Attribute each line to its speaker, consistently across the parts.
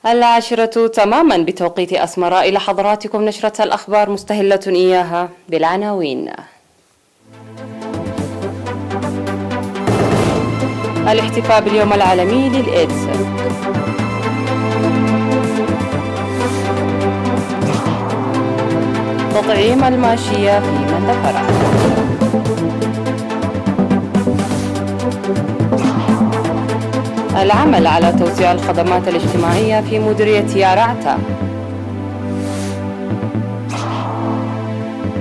Speaker 1: العاشرة تماما بتوقيت أسمراء. إلى حضراتكم نشرة الأخبار مستهلة إياها بالعناوين. الاحتفاء باليوم العالمي للإيدز. تطعيم الماشية في مندفرة. العمل على توسيع الخدمات الاجتماعية في مديرية يارعتا.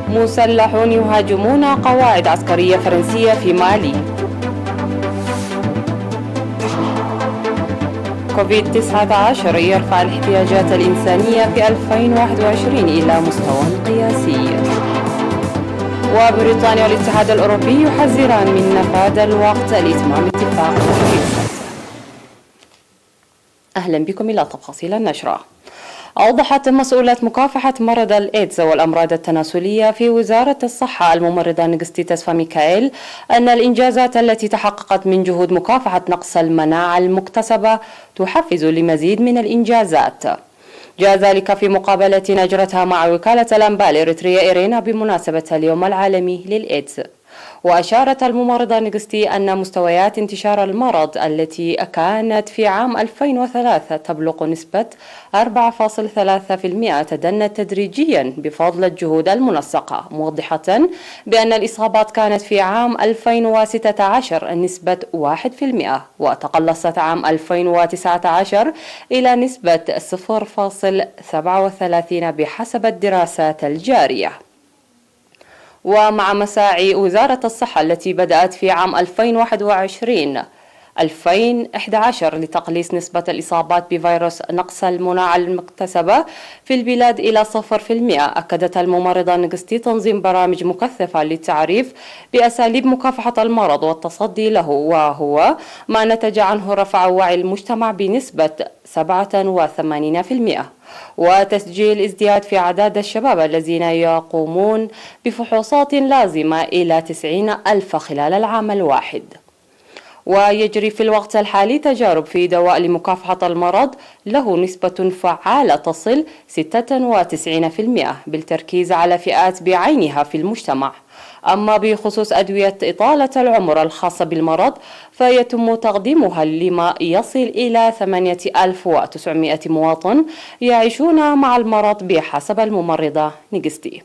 Speaker 1: مسلحون يهاجمون قواعد عسكرية فرنسية في مالي. كوفيد-19 يرفع الاحتياجات الإنسانية في 2021 إلى مستوى قياسي. وبريطانيا والاتحاد الأوروبي يحذران من نفاذ الوقت لإتمام اتفاق بريكسيت. أهلا بكم إلى تفاصيل النشرة. أوضحت مسؤولة مكافحة مرض الإيدز والأمراض التناسلية في وزارة الصحة الممرضة نيغستي تسفا ميكائيل أن الإنجازات التي تحققت من جهود مكافحة نقص المناعة المكتسبة تحفز لمزيد من الإنجازات. جاء ذلك في مقابلة أجرتها مع وكالة الأنباء الإريترية إيرينا بمناسبة اليوم العالمي للإيدز. وأشارت الممرضة نيغستي أن مستويات انتشار المرض التي كانت في عام 2003 تبلغ نسبة 4.3% تدنت تدريجيا بفضل الجهود المنسقة، موضحة بأن الإصابات كانت في عام 2016 نسبة 1% وتقلصت عام 2019 إلى نسبة 0.37 بحسب الدراسات الجارية. ومع مساعي وزارة الصحة التي بدأت في عام 2011 لتقليص نسبة الإصابات بفيروس نقص المناعة المكتسبة في البلاد إلى 0%، أكدت الممرضة نيغستي تنظيم برامج مكثفة للتعريف بأساليب مكافحة المرض والتصدي له، وهو ما نتج عنه رفع وعي المجتمع بنسبة 87%، وتسجيل ازدياد في أعداد الشباب الذين يقومون بفحوصات لازمة إلى 90,000 خلال العام الواحد. ويجري في الوقت الحالي تجارب في دواء لمكافحة المرض له نسبة فعالة تصل 96% بالتركيز على فئات بعينها في المجتمع. أما بخصوص أدوية إطالة العمر الخاصة بالمرض فيتم تقديمها لما يصل إلى 8,900 مواطن يعيشون مع المرض بحسب الممرضة نيغستي.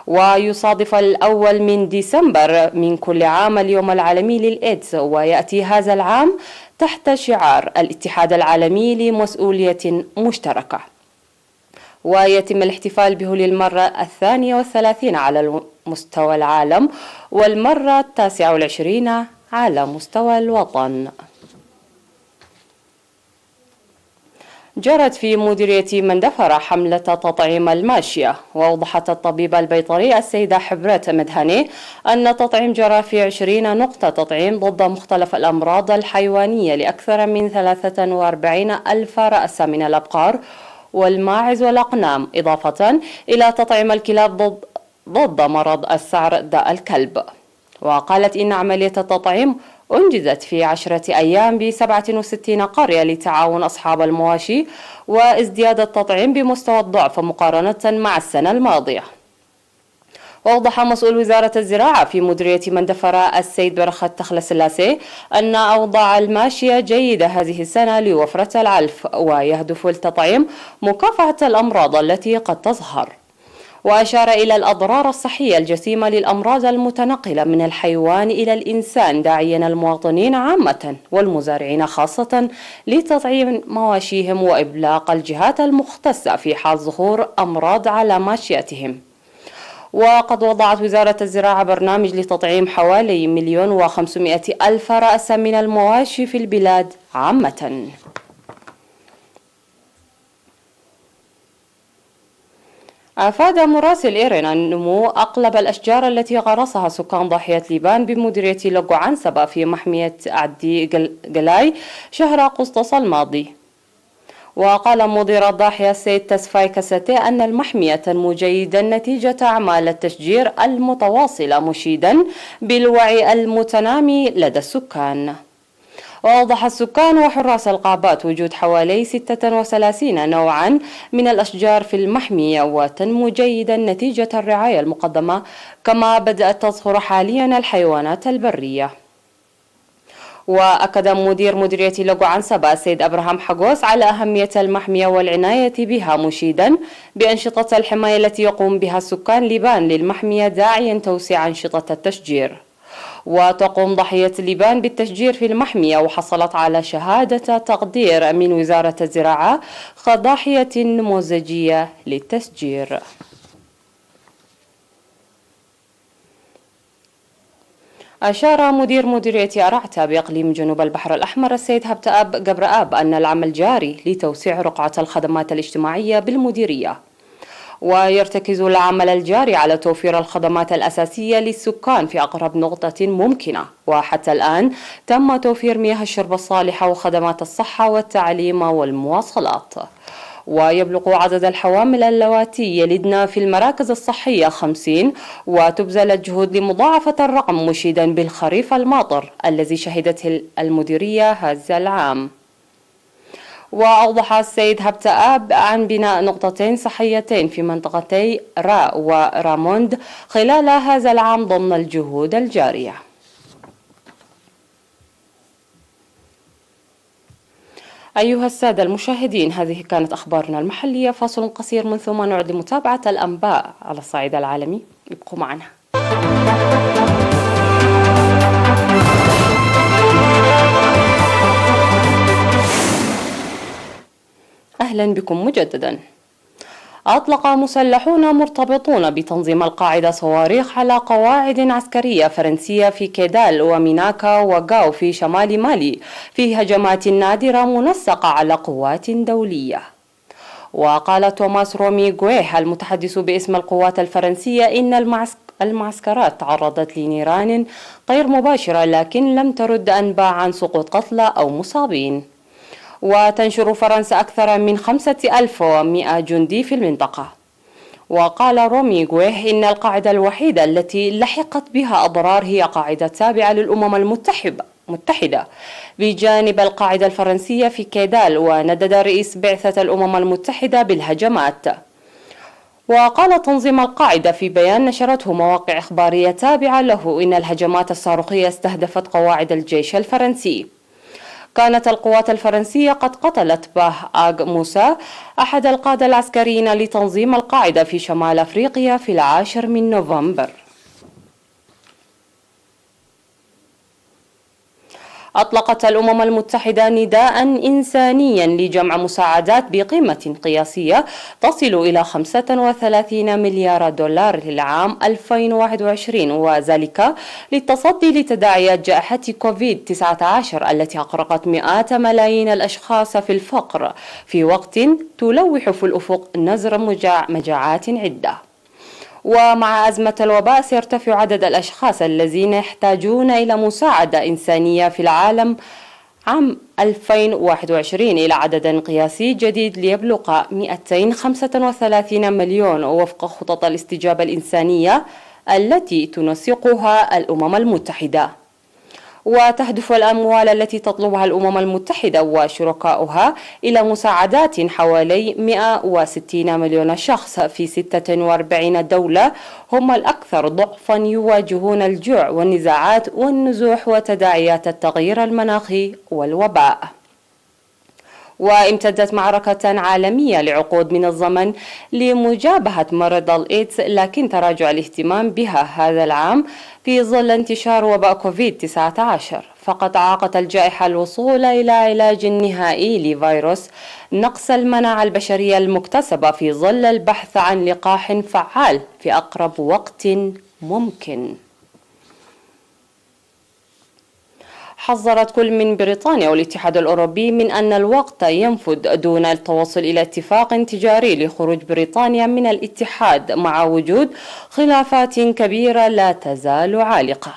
Speaker 1: ويصادف الأول من ديسمبر من كل عام اليوم العالمي للإيدز، ويأتي هذا العام تحت شعار الاتحاد العالمي لمسؤولية مشتركة. ويتم الاحتفال به للمرة 32 على مستوى العالم والمرة 29 على مستوى الوطن. جرت في مديرية مندفرة حملة تطعيم الماشية، وأوضحت الطبيبة البيطري السيدة حبرات مدهني أن تطعيم جرى في 20 نقطة تطعيم ضد مختلف الأمراض الحيوانية لأكثر من 43,000 رأس من الأبقار والماعز والأقنام، إضافة إلى تطعيم الكلاب ضد مرض السعر داء الكلب. وقالت إن عملية التطعيم أنجزت في 10 أيام ب67 قرية لتعاون أصحاب المواشي وازدياد التطعيم بمستوى الضعف مقارنة مع السنة الماضية. وأوضح مسؤول وزارة الزراعة في مديرية مندفرة السيد برخت تخلسلاسي أن أوضاع الماشية جيدة هذه السنة لوفرة العلف، ويهدف التطعيم مكافحة الأمراض التي قد تظهر. وأشار إلى الأضرار الصحية الجسيمة للأمراض المتنقلة من الحيوان إلى الإنسان، داعيا المواطنين عامة والمزارعين خاصة لتطعيم مواشيهم وإبلاغ الجهات المختصة في حال ظهور أمراض على ماشيتهم. وقد وضعت وزارة الزراعة برنامج لتطعيم حوالي 1,500,000 رأس من المواشي في البلاد عامة. أفاد مراسل إيرينا أن نمو أغلب الأشجار التي غرسها سكان ضاحية ليبان بمديرية لقو عنسبة في محمية عدي قلاي شهر أغسطس الماضي. وقال مدير الضاحية السيد تسفاي كاساتي أن المحمية تنمو جيدا نتيجة أعمال التشجير المتواصلة، مشيدا بالوعي المتنامي لدى السكان. وأوضح السكان وحراس الغابات وجود حوالي 36 نوعا من الأشجار في المحمية وتنمو جيدا نتيجة الرعاية المقدمة، كما بدأت تظهر حاليا الحيوانات البرية. وأكد مدير مديرية لقو عنسبة السيد أبراهام حقوس على أهمية المحمية والعناية بها، مشيدا بأنشطة الحماية التي يقوم بها السكان لبان للمحمية، داعيا توسيع أنشطة التشجير. وتقوم ضحية لبان بالتشجير في المحمية، وحصلت على شهادة تقدير من وزارة الزراعة كضاحية نموذجية للتشجير. أشار مدير مديرية أرعتا بإقليم جنوب البحر الأحمر السيد هبتآب قبرآب أن العمل جاري لتوسيع رقعة الخدمات الاجتماعية بالمديرية، ويرتكز العمل الجاري على توفير الخدمات الأساسية للسكان في أقرب نقطة ممكنة. وحتى الآن تم توفير مياه الشرب الصالحة وخدمات الصحة والتعليم والمواصلات. ويبلغ عدد الحوامل اللواتي يلدن في المراكز الصحية 50، وتبذل الجهود لمضاعفة الرقم، مشيدا بالخريف الماطر الذي شهدته المديرية هذا العام. وأوضح السيد هبتآب عن بناء نقطتين صحيتين في منطقتي راء وراموند خلال هذا العام ضمن الجهود الجارية. أيها السادة المشاهدين، هذه كانت أخبارنا المحلية. فاصل قصير من ثم نعود لمتابعة الأنباء على الصعيد العالمي. ابقوا معنا. أهلا بكم مجددا. أطلق مسلحون مرتبطون بتنظيم القاعدة صواريخ على قواعد عسكرية فرنسية في كيدال وميناكا وغاو في شمال مالي في هجمات نادرة منسقة على قوات دولية. وقال توماس رومي غويه المتحدث باسم القوات الفرنسية إن المعسكرات تعرضت لنيران غير مباشرة، لكن لم ترد أنباء عن سقوط قتلى أو مصابين. وتنشر فرنسا أكثر من 5100 جندي في المنطقة. وقال رومي غويه إن القاعدة الوحيدة التي لحقت بها أضرار هي قاعدة تابعة للأمم المتحدة بجانب القاعدة الفرنسية في كيدال. وندد رئيس بعثة الأمم المتحدة بالهجمات. وقال تنظيم القاعدة في بيان نشرته مواقع إخبارية تابعة له إن الهجمات الصاروخية استهدفت قواعد الجيش الفرنسي. كانت القوات الفرنسية قد قتلت باه آغ موسى أحد القادة العسكريين لتنظيم القاعدة في شمال أفريقيا في 10 من نوفمبر. أطلقت الأمم المتحدة نداء إنسانيا لجمع مساعدات بقيمة قياسية تصل إلى 35 مليار دولار للعام 2021، وذلك للتصدي لتداعيات جائحة كوفيد-19 التي أغرقت مئات ملايين الأشخاص في الفقر في وقت تلوح في الأفق نذر مجاعات عدة. ومع أزمة الوباء سيرتفع عدد الأشخاص الذين يحتاجون إلى مساعدة إنسانية في العالم عام 2021 إلى عدد قياسي جديد ليبلغ 235 مليون وفق خطط الاستجابة الإنسانية التي تنسقها الأمم المتحدة. وتهدف الأموال التي تطلبها الأمم المتحدة وشركاؤها إلى مساعدات حوالي 160 مليون شخص في 46 دولة هم الأكثر ضعفا يواجهون الجوع والنزاعات والنزوح وتداعيات التغيير المناخي والوباء. وامتدت معركة عالمية لعقود من الزمن لمجابهة مرض الإيدز، لكن تراجع الاهتمام بها هذا العام في ظل انتشار وباء كوفيد-19. فقد عاقت الجائحة الوصول إلى علاج نهائي لفيروس نقص المناعة البشرية المكتسبة في ظل البحث عن لقاح فعال في أقرب وقت ممكن. حذرت كل من بريطانيا والاتحاد الأوروبي من أن الوقت ينفد دون التوصل إلى اتفاق تجاري لخروج بريطانيا من الاتحاد مع وجود خلافات كبيرة لا تزال عالقة.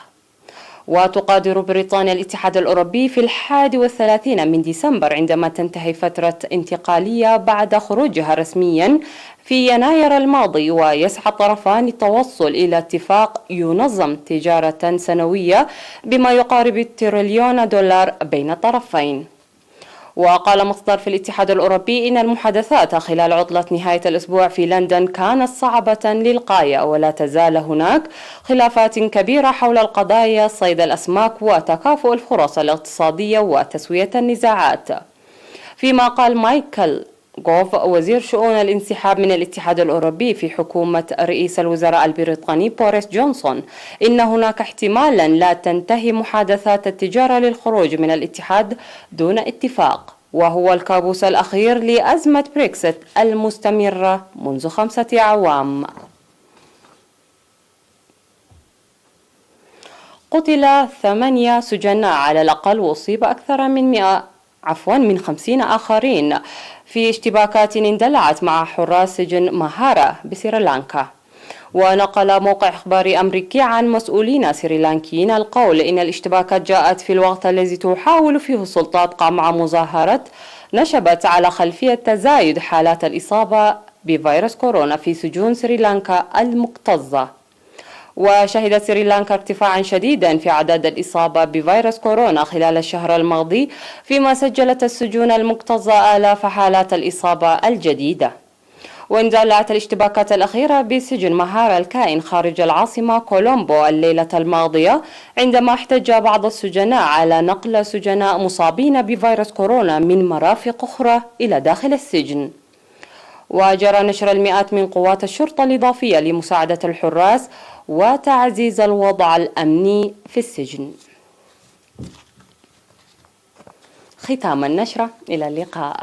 Speaker 1: وتقادر بريطانيا الاتحاد الأوروبي في 31 من ديسمبر عندما تنتهي فترة انتقالية بعد خروجها رسميا في يناير الماضي، ويسعى الطرفان التوصل إلى اتفاق ينظم تجارة سنوية بما يقارب التريليون دولار بين الطرفين. وقال مصدر في الاتحاد الأوروبي إن المحادثات خلال عطلة نهاية الأسبوع في لندن كانت صعبة للغاية، ولا تزال هناك خلافات كبيرة حول القضايا صيد الأسماك وتكافؤ الفرص الاقتصادية وتسوية النزاعات. فيما قال مايكل غوف وزير شؤون الانسحاب من الاتحاد الأوروبي في حكومة رئيس الوزراء البريطاني بوريس جونسون إن هناك احتمالا لا تنتهي محادثات التجارة للخروج من الاتحاد دون اتفاق، وهو الكابوس الأخير لأزمة بريكسيت المستمرة منذ 5 أعوام. قتل 8 سجناء على الأقل، وأصيب أكثر من 50 آخرين في اشتباكات اندلعت مع حراس سجن ماهارا بسريلانكا. ونقل موقع إخباري أمريكي عن مسؤولين سريلانكيين القول إن الاشتباكات جاءت في الوقت الذي تحاول فيه السلطات قمع مظاهرات نشبت على خلفية تزايد حالات الإصابة بفيروس كورونا في سجون سريلانكا المكتظة. وشهدت سريلانكا ارتفاعا شديدا في أعداد الإصابة بفيروس كورونا خلال الشهر الماضي، فيما سجلت السجون المكتظة آلاف حالات الإصابة الجديدة. واندلعت الاشتباكات الأخيرة بسجن ماهارا الكائن خارج العاصمة كولومبو الليلة الماضية، عندما احتج بعض السجناء على نقل سجناء مصابين بفيروس كورونا من مرافق أخرى إلى داخل السجن. وجرى نشر المئات من قوات الشرطة الإضافية لمساعدة الحراس وتعزيز الوضع الأمني في السجن. ختام النشرة، إلى اللقاء.